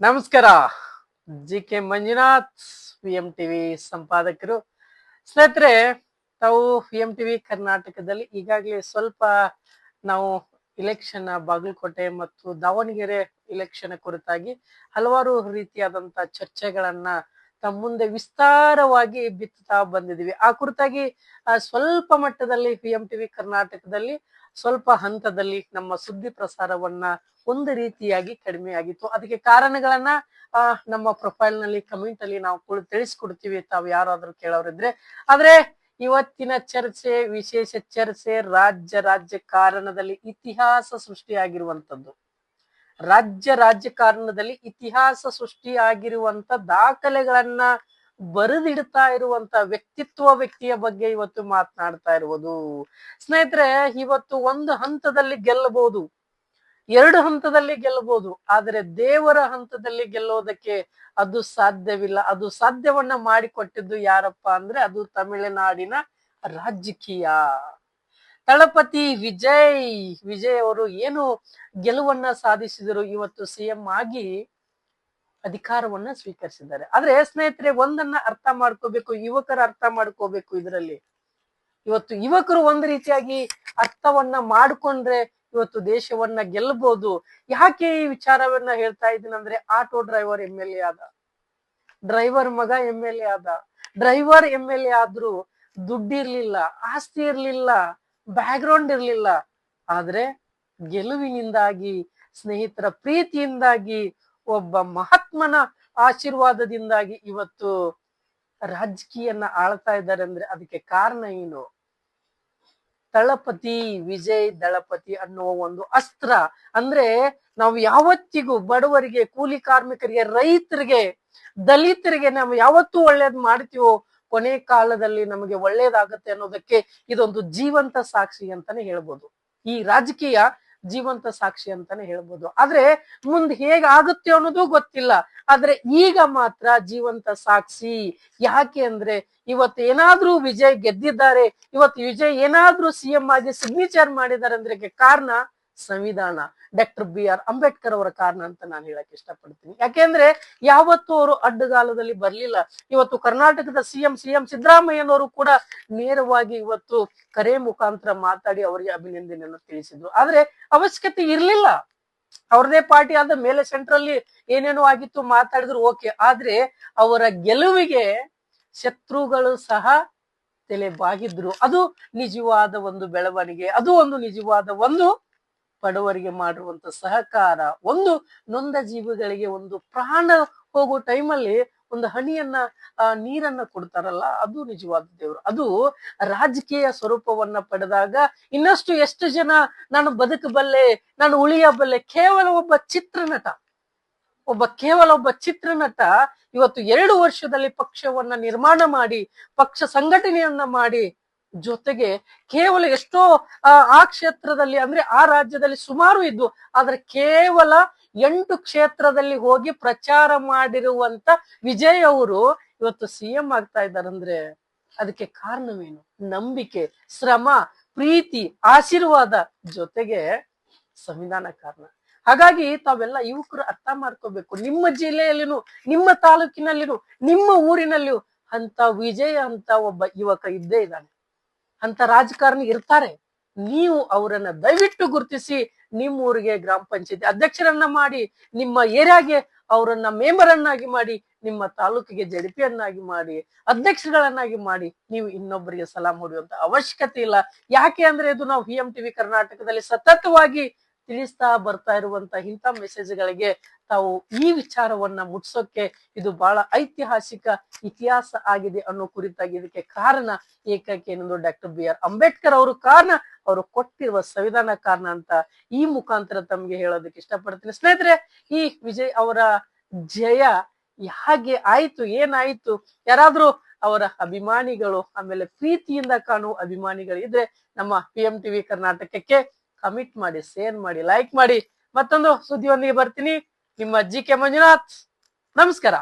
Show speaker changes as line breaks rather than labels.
ನಮಸ್ಕಾರ. GK Manjunath, PM TV ಸಂಪಾದಕರು. ಸ್ನೇಹಿತರೆ, ತಾವು ಪಿಎಂ ಟಿವಿ ಕರ್ನಾಟಕದಲ್ಲಿ ಈಗಾಗಲೇ ಸ್ವಲ್ಪ ನಾವು ಇಲೆಕ್ಷನ್ ಬಾಗಲಕೋಟೆ ಮತ್ತು ದಾವಣಗೆರೆ ಇಲೆಕ್ಷನ್ ಕುರಿತಾಗಿ ಹಲವಾರು ರೀತಿಯಾದಂತ ಚರ್ಚೆಗಳನ್ನ ತಮ್ಮ ಮುಂದೆ ವಿಸ್ತಾರವಾಗಿ ಬಿತ್ತುತ್ತಾ ಬಂದಿದೀವಿ. ಆ ಕುರಿತಾಗಿ ಸ್ವಲ್ಪ ಮಟ್ಟದಲ್ಲಿ ಪಿಎಂ ಟಿವಿ ಕರ್ನಾಟಕದಲ್ಲಿ ಸ್ವಲ್ಪ ಹಂತದಲ್ಲಿ ನಮ್ಮ ಸುದ್ದಿ ಪ್ರಸಾರವನ್ನ ಒಂದು ರೀತಿಯಾಗಿ ಕಡಿಮೆ ಆಗಿತ್ತು. ಅದಕ್ಕೆ ಕಾರಣಗಳನ್ನ ನಮ್ಮ ಪ್ರೊಫೈಲ್ ನಲ್ಲಿ ಕಮೆಂಟ್ ಅಲ್ಲಿ ನಾವು ತಿಳಿಸ್ಕೊಡ್ತೀವಿ, ತಾವು ಯಾರಾದ್ರೂ ಕೇಳೋರಿದ್ರೆ. ಆದ್ರೆ ಇವತ್ತಿನ ಚರ್ಚೆ ವಿಶೇಷ ಚರ್ಚೆ ರಾಜಕಾರಣದಲ್ಲಿ ಇತಿಹಾಸ ಸೃಷ್ಟಿಯಾಗಿರುವಂತದ್ದು. ರಾಜಕಾರಣದಲ್ಲಿ ಇತಿಹಾಸ ಸೃಷ್ಟಿಯಾಗಿರುವಂತ ದಾಖಲೆಗಳನ್ನ ಬರೆದಿಡ್ತಾ ಇರುವಂತ ವ್ಯಕ್ತಿಯ ಬಗ್ಗೆ ಇವತ್ತು ಮಾತನಾಡ್ತಾ ಇರುವುದು. ಸ್ನೇಹಿತರೆ, ಇವತ್ತು ಒಂದು ಹಂತದಲ್ಲಿ ಗೆಲ್ಲಬಹುದು, ಎರಡು ಹಂತದಲ್ಲಿ ಗೆಲ್ಲಬಹುದು, ಆದರೆ ದೇವರ ಹಂತದಲ್ಲಿ ಗೆಲ್ಲೋದಕ್ಕೆ ಅದು ಸಾಧ್ಯವಿಲ್ಲ. ಅದು ಸಾಧ್ಯವನ್ನ ಮಾಡಿಕೊಟ್ಟಿದ್ದು ಯಾರಪ್ಪ ಅಂದ್ರೆ ಅದು ತಮಿಳುನಾಡಿನ ರಾಜಕೀಯ. ತಳಪತಿ ವಿಜಯ್ ಅವರು ಏನು ಗೆಲುವನ್ನ ಸಾಧಿಸಿದರು, ಇವತ್ತು ಸಿಎಂ ಆಗಿ ಅಧಿಕಾರವನ್ನ ಸ್ವೀಕರಿಸಿದ್ದಾರೆ. ಆದ್ರೆ ಸ್ನೇಹಿತರೆ, ಒಂದನ್ನ ಅರ್ಥ ಮಾಡ್ಕೋಬೇಕು, ಯುವಕರು ಅರ್ಥ ಮಾಡ್ಕೋಬೇಕು. ಇದರಲ್ಲಿ ಇವತ್ತು ಯುವಕರು ಒಂದು ರೀತಿಯಾಗಿ ಅರ್ಥವನ್ನ ಮಾಡ್ಕೊಂಡ್ರೆ ಇವತ್ತು ದೇಶವನ್ನ ಗೆಲ್ಲಬಹುದು. ಯಾಕೆ ಈ ವಿಚಾರವನ್ನ ಹೇಳ್ತಾ ಇದ್ದೀನಿ ಅಂದ್ರೆ, ಆಟೋ ಡ್ರೈವರ್ MLA ಆದ, ಡ್ರೈವರ್ ಮಗ MLA ಆದ. ಡ್ರೈವರ್ MLA ಆದ್ರೂ ದುಡ್ಡಿರ್ಲಿಲ್ಲ, ಆಸ್ತಿ ಇರ್ಲಿಲ್ಲ, ಬ್ಯಾಕ್ ಗ್ರೌಂಡ್ ಇರ್ಲಿಲ್ಲ. ಆದ್ರೆ ಗೆಲುವಿನಿಂದಾಗಿ, ಸ್ನೇಹಿತರ ಪ್ರೀತಿಯಿಂದಾಗಿ, ಒಬ್ಬ ಮಹಾತ್ಮನ ಆಶೀರ್ವಾದದಿಂದಾಗಿ ಇವತ್ತು ರಾಜಕೀಯನ್ನ ಆಳ್ತಾ ಇದ್ದಾರೆ. ಅಂದ್ರೆ ಅದಕ್ಕೆ ಕಾರಣ ಏನು? ತಳಪತಿ ವಿಜಯ್ ದಳಪತಿ ಅನ್ನುವ ಒಂದು ಅಸ್ತ್ರ. ಅಂದ್ರೆ ನಾವು ಯಾವತ್ತಿಗೂ ಬಡವರಿಗೆ, ಕೂಲಿ ಕಾರ್ಮಿಕರಿಗೆ, ರೈತರಿಗೆ, ದಲಿತರಿಗೆ ನಾವು ಯಾವತ್ತೂ ಒಳ್ಳೇದ್ ಮಾಡ್ತೀವೋ ಕೊನೆ ಕಾಲದಲ್ಲಿ ನಮಗೆ ಒಳ್ಳೇದಾಗತ್ತೆ ಅನ್ನೋದಕ್ಕೆ ಇದೊಂದು ಜೀವಂತ ಸಾಕ್ಷಿ ಅಂತಾನೆ ಹೇಳ್ಬೋದು. ಈ ರಾಜಕೀಯ ಜೀವಂತ ಸಾಕ್ಷಿ ಅಂತಾನೆ ಹೇಳ್ಬೋದು. ಆದ್ರೆ ಮುಂದೆ ಹೇಗಾಗುತ್ತೆ ಅನ್ನೋದು ಗೊತ್ತಿಲ್ಲ. ಆದ್ರೆ ಈಗ ಮಾತ್ರ ಜೀವಂತ ಸಾಕ್ಷಿ. ಯಾಕೆ ಅಂದ್ರೆ ಇವತ್ತು ಏನಾದ್ರೂ ವಿಜಯ್ ಗೆದ್ದಿದ್ದಾರೆ, ಇವತ್ತು ವಿಜಯ್ ಏನಾದ್ರೂ ಸಿಎಂ ಆಗಿ ಸಿಗ್ನೇಚರ್ ಮಾಡಿದ್ದಾರೆ ಅಂದ್ರೆ ಕಾರಣ ಸಂವಿಧಾನ, ಡಾಕ್ಟರ್ BR ಅಂಬೇಡ್ಕರ್ ಅವರ ಕಾರಣ ಅಂತ ನಾನು ಹೇಳಕ್ ಇಷ್ಟಪಡ್ತೀನಿ. ಯಾಕೆಂದ್ರೆ ಯಾವತ್ತೂ ಅವರು ಅಡ್ಡಗಾಲದಲ್ಲಿ ಬರ್ಲಿಲ್ಲ. ಇವತ್ತು ಕರ್ನಾಟಕದ ಸಿಎಂ ಸಿದ್ದರಾಮಯ್ಯನವರು ಕೂಡ ನೇರವಾಗಿ ಇವತ್ತು ಕರೆ ಮುಖಾಂತರ ಮಾತಾಡಿ ಅವರಿಗೆ ಅಭಿನಂದನೆಯನ್ನು ತಿಳಿಸಿದ್ರು. ಆದ್ರೆ ಅವಶ್ಯಕತೆ ಇರ್ಲಿಲ್ಲ. ಅವ್ರದೇ ಪಾರ್ಟಿ ಆದ ಮೇಲೆ ಸೆಂಟ್ರಲ್ಲಿ ಏನೇನೋ ಆಗಿತ್ತು, ಮಾತಾಡಿದ್ರು, ಓಕೆ. ಆದ್ರೆ ಅವರ ಗೆಲುವಿಗೆ ಶತ್ರುಗಳು ಸಹ ತಲೆ ಬಾಗಿದ್ರು. ಅದು ನಿಜವಾದ ಒಂದು ಬೆಳವಣಿಗೆ, ಅದು ಒಂದು ನಿಜವಾದ ಒಂದು ಬಡವರಿಗೆ ಮಾಡಿರುವಂತ ಸಹಕಾರ, ಒಂದು ನೊಂದ ಜೀವಿಗಳಿಗೆ ಒಂದು ಪ್ರಾಣ ಹೋಗೋ ಟೈಮಲ್ಲಿ ಒಂದು ಹನಿಯನ್ನ ನೀರನ್ನ ಕೊಡ್ತಾರಲ್ಲ, ಅದು ನಿಜವಾದ ದೇವರು. ಅದು ರಾಜಕೀಯ ಸ್ವರೂಪವನ್ನ ಪಡೆದಾಗ ಇನ್ನಷ್ಟು ಎಷ್ಟು ಜನ ನಾನು ಬದುಕಬಲ್ಲೆ, ನಾನು ಉಳಿಯಬಲ್ಲೆ. ಕೇವಲ ಒಬ್ಬ ಚಿತ್ರನಟ ಇವತ್ತು 2 ವರ್ಷದಲ್ಲಿ ಪಕ್ಷವನ್ನ ನಿರ್ಮಾಣ ಮಾಡಿ, ಪಕ್ಷ ಸಂಘಟನೆಯನ್ನ ಮಾಡಿ, ಜೊತೆಗೆ ಕೇವಲ ಎಷ್ಟೋ ಆ ಕ್ಷೇತ್ರದಲ್ಲಿ ಅಂದ್ರೆ ಆ ರಾಜ್ಯದಲ್ಲಿ ಸುಮಾರು ಇದ್ದು, ಆದ್ರೆ ಕೇವಲ 8 ಕ್ಷೇತ್ರದಲ್ಲಿ ಹೋಗಿ ಪ್ರಚಾರ ಮಾಡಿರುವಂತ ವಿಜಯ್ ಅವರು ಇವತ್ತು ಸಿಎಂ ಆಗ್ತಾ ಇದ್ದಾರಂದ್ರೆ ಅದಕ್ಕೆ ಕಾರಣವೇನು? ನಂಬಿಕೆ, ಶ್ರಮ, ಪ್ರೀತಿ, ಆಶೀರ್ವಾದ, ಜೊತೆಗೆ ಸಂವಿಧಾನ ಕಾರಣ. ಹಾಗಾಗಿ ತಾವೆಲ್ಲ ಯುವಕರು ಅರ್ಥ ಮಾಡ್ಕೋಬೇಕು. ನಿಮ್ಮ ಜಿಲ್ಲೆಯಲ್ಲಿನೂ, ನಿಮ್ಮ ತಾಲೂಕಿನಲ್ಲಿನೂ, ನಿಮ್ಮ ಊರಿನಲ್ಲಿಯೂ ಅಂತ ವಿಜಯ್ ಅಂತ ಒಬ್ಬ ಯುವಕ ಇದ್ದೇ ಇದ್ದಾನೆ. ಅಂತ ರಾಜಕಾರಣಿ ಇರ್ತಾರೆ. ನೀವು ಅವರನ್ನ ದಯವಿಟ್ಟು ಗುರುತಿಸಿ ನಿಮ್ಮ ಊರಿಗೆ ಗ್ರಾಮ ಪಂಚಾಯತಿ ಅಧ್ಯಕ್ಷರನ್ನ ಮಾಡಿ, ನಿಮ್ಮ ಏರಿಯಾಗೆ ಅವರನ್ನ ಮೆಂಬರ್ ಅನ್ನಾಗಿ ಮಾಡಿ, ನಿಮ್ಮ ತಾಲೂಕಿಗೆ ಜಡಿಪಿಯನ್ನಾಗಿ ಮಾಡಿ, ಅಧ್ಯಕ್ಷಗಳನ್ನಾಗಿ ಮಾಡಿ. ನೀವು ಇನ್ನೊಬ್ಬರಿಗೆ ಸಲಾಂ ಹೊಡೆಯುವಂತ ಅವಶ್ಯಕತೆ ಇಲ್ಲ. ಯಾಕೆ ಅಂದ್ರೆ ಇದು ನಾವು ಪಿಎಂ ಟಿವಿ ಕರ್ನಾಟಕದಲ್ಲಿ ಸತತವಾಗಿ ತಿಳಿಸ್ತಾ ಬರ್ತಾ ಇರುವಂತ ಇಂಥ ಮೆಸೇಜ್ಗಳಿಗೆ ತಾವು ಈ ವಿಚಾರವನ್ನ ಮುಟ್ಸೋಕೆ ಇದು ಬಹಳ ಐತಿಹಾಸಿಕ ಇತಿಹಾಸ ಆಗಿದೆ ಅನ್ನೋ ಕುರಿತಾಗಿ. ಇದಕ್ಕೆ ಕಾರಣ ಏಕೈಕೇನೆಂದು ಡಾಕ್ಟರ್ BR ಅಂಬೇಡ್ಕರ್ ಅವರು ಕಾರಣ, ಅವರು ಕೊಟ್ಟಿರುವ ಸಂವಿಧಾನ ಕಾರಣ ಅಂತ ಈ ಮುಖಾಂತರ ತಮ್ಗೆ ಹೇಳೋದಕ್ಕೆ ಇಷ್ಟಪಡ್ತೀನಿ. ಸ್ನೇಹಿತರೆ, ಈ ವಿಜಯ್ ಅವರ ಜಯ ಹಾಗೆ ಆಯ್ತು, ಏನಾಯ್ತು? ಯಾರಾದ್ರೂ ಅವರ ಅಭಿಮಾನಿಗಳು, ಆಮೇಲೆ ಪ್ರೀತಿಯಿಂದ ಕಾಣುವ ಅಭಿಮಾನಿಗಳು ಇದ್ರೆ ನಮ್ಮ ಪಿಎಂ ಟಿವಿ ಕರ್ನಾಟಕಕ್ಕೆ ಕಮೆಂಟ್ ಮಾಡಿ, ಶೇರ್ ಮಾಡಿ, ಲೈಕ್ ಮಾಡಿ. ಮತ್ತೊಂದು ಸುದ್ದಿಯೊಂದಿಗೆ ಬರ್ತೀನಿ. ನಿಮ್ಮ ಜಿಕೆ ಮಂಜುನಾಥ್. ನಮಸ್ಕಾರ.